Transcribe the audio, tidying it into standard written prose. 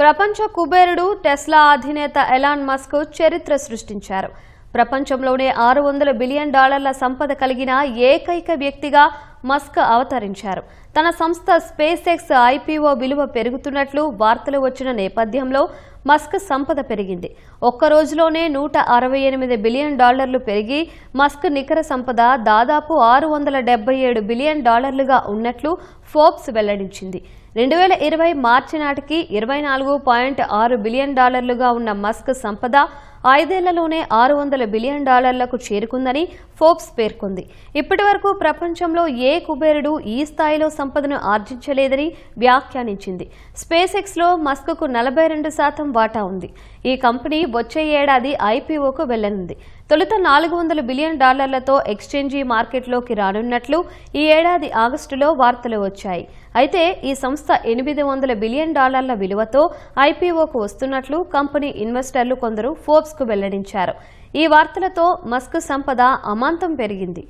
ప్రపంచ కుబేరుడు టెస్లా అధినేత ఎలాన్ మస్క్ చరిత్ర సృష్టించారు. ప్రపంచంలోనే $600 బిలియన్ సంపద కలిగిన ఏకైక వ్యక్తిగా మస్క్ అవతరించారు. తన సంస్థ స్పేస్ ఎక్స్ ఐపీఓ విలువ పెరుగుతున్నట్లు వార్తలు వచ్చిన నేపథ్యంలో మస్క్ సంపద పెరిగింది. ఒక్క రోజులోనే $168 బిలియన్ పెరిగి మస్క్ నికర సంపద దాదాపు $677 బిలియన్ ఉన్నట్లు ఫోర్బ్స్ వెల్లడించింది. 2020 మార్చి నాటికి $24.6 బిలియన్ ఉన్న మస్క్ సంపద 5 ఏళ్లలోనే $600 బిలియన్ చేరుకుందని ఫోర్బ్స్ పేర్కొంది. ఇప్పటి వరకు ప్రపంచంలో ఏ కుబేరుడు ఈ స్థాయిలో సంపదను ఆర్జించలేదని వ్యాఖ్యానించింది. స్పేస్ ఎక్స్ లో మస్క్ కు 42% వాటా ఉంది. ఈ కంపెనీ వచ్చే ఏడాది ఐపీఓకు వెళ్లనుంది. తొలుత $400 బిలియన్ ఎక్స్చేంజీ మార్కెట్లోకి రానున్నట్లు ఈ ఏడాది ఆగస్టులో వార్తలు వచ్చాయి. అయితే ఈ సంస్థ $800 బిలియన్ విలువతో ఐపీఓకు వస్తున్నట్లు కంపెనీ ఇన్వెస్టర్లు కొందరు ఫోర్బ్స్ కు వెల్లడించారు. ఈ వార్తలతో మస్క్ సంపద అమాంతం పెరిగింది.